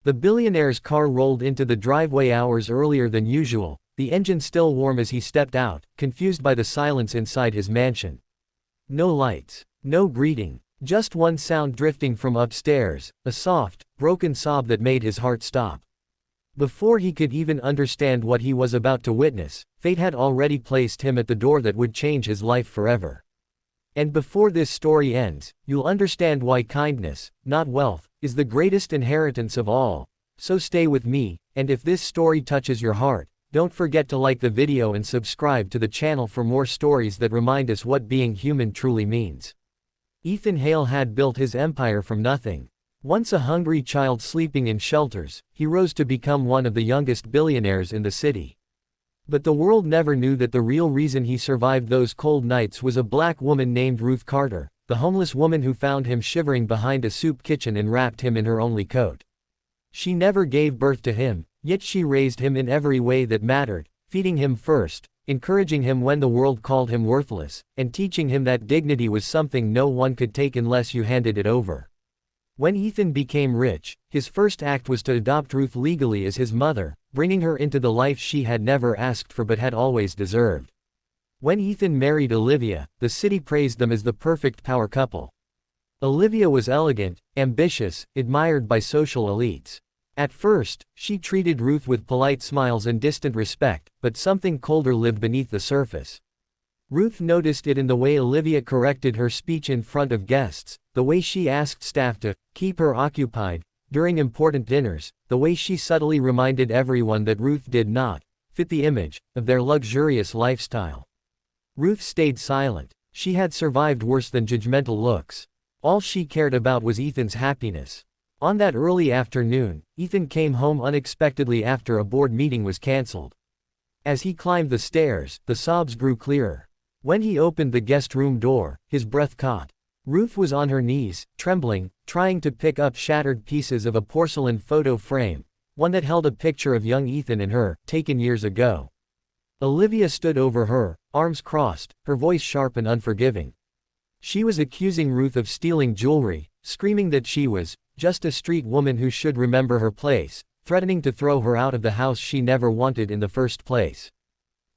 The billionaire's car rolled into the driveway hours earlier than usual, the engine still warm as he stepped out, confused by the silence inside his mansion. No lights. No greeting. Just one sound drifting from upstairs, a soft, broken sob that made his heart stop. Before he could even understand what he was about to witness, fate had already placed him at the door that would change his life forever. And before this story ends, you'll understand why kindness, not wealth, is the greatest inheritance of all. So stay with me, and if this story touches your heart, don't forget to like the video and subscribe to the channel for more stories that remind us what being human truly means. Ethan Hale had built his empire from nothing. Once a hungry child sleeping in shelters, he rose to become one of the youngest billionaires in the city. But the world never knew that the real reason he survived those cold nights was a black woman named Ruth Carter, the homeless woman who found him shivering behind a soup kitchen and wrapped him in her only coat. She never gave birth to him, yet she raised him in every way that mattered, feeding him first, encouraging him when the world called him worthless, and teaching him that dignity was something no one could take unless you handed it over. When Ethan became rich, his first act was to adopt Ruth legally as his mother, bringing her into the life she had never asked for but had always deserved. When Ethan married Olivia, the city praised them as the perfect power couple. Olivia was elegant, ambitious, admired by social elites. At first, she treated Ruth with polite smiles and distant respect, but something colder lived beneath the surface. Ruth noticed it in the way Olivia corrected her speech in front of guests, the way she asked staff to keep her occupied during important dinners, the way she subtly reminded everyone that Ruth did not fit the image of their luxurious lifestyle. Ruth stayed silent. She had survived worse than judgmental looks. All she cared about was Ethan's happiness. On that early afternoon, Ethan came home unexpectedly after a board meeting was cancelled. As he climbed the stairs, the sobs grew clearer. When he opened the guest room door, his breath caught. Ruth was on her knees, trembling, trying to pick up shattered pieces of a porcelain photo frame, one that held a picture of young Ethan and her, taken years ago. Olivia stood over her, arms crossed, her voice sharp and unforgiving. She was accusing Ruth of stealing jewelry, screaming that she was just a street woman who should remember her place, threatening to throw her out of the house she never wanted in the first place.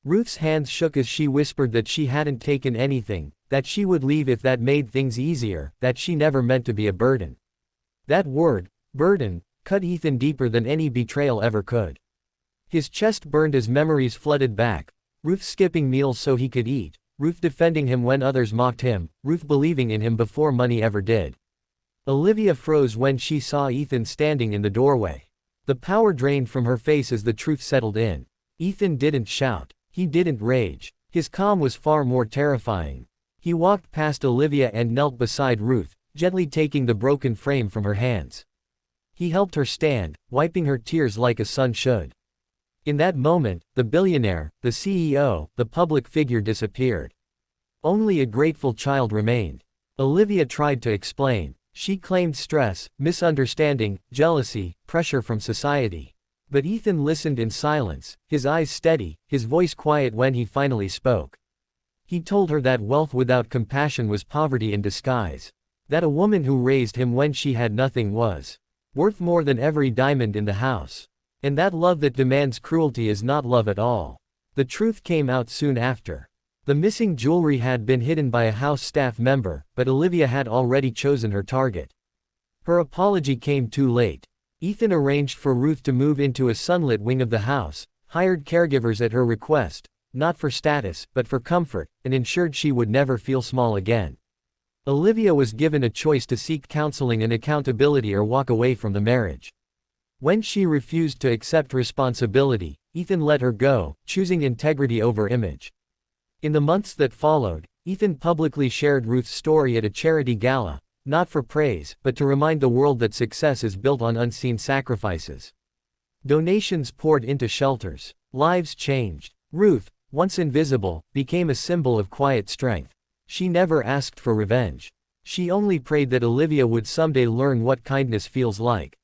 Ruth's hands shook as she whispered that she hadn't taken anything, that she would leave if that made things easier, that she never meant to be a burden. That word, burden, cut Ethan deeper than any betrayal ever could. His chest burned as memories flooded back. Ruth skipping meals so he could eat, Ruth defending him when others mocked him, Ruth believing in him before money ever did. Olivia froze when she saw Ethan standing in the doorway. The power drained from her face as the truth settled in. Ethan didn't shout. He didn't rage. His calm was far more terrifying. He walked past Olivia and knelt beside Ruth, gently taking the broken frame from her hands. He helped her stand, wiping her tears like a son should. In that moment, the billionaire, the CEO, the public figure disappeared. Only a grateful child remained. Olivia tried to explain. She claimed stress, misunderstanding, jealousy, pressure from society. But Ethan listened in silence, his eyes steady, his voice quiet when he finally spoke. He told her that wealth without compassion was poverty in disguise. That a woman who raised him when she had nothing was worth more than every diamond in the house. And that love that demands cruelty is not love at all. The truth came out soon after. The missing jewelry had been hidden by a house staff member, but Olivia had already chosen her target. Her apology came too late. Ethan arranged for Ruth to move into a sunlit wing of the house, hired caregivers at her request, not for status, but for comfort, and ensured she would never feel small again. Olivia was given a choice to seek counseling and accountability or walk away from the marriage. When she refused to accept responsibility, Ethan let her go, choosing integrity over image. In the months that followed, Ethan publicly shared Ruth's story at a charity gala, not for praise, but to remind the world that success is built on unseen sacrifices. Donations poured into shelters. Lives changed. Ruth, once invisible, became a symbol of quiet strength. She never asked for revenge. She only prayed that Olivia would someday learn what kindness feels like.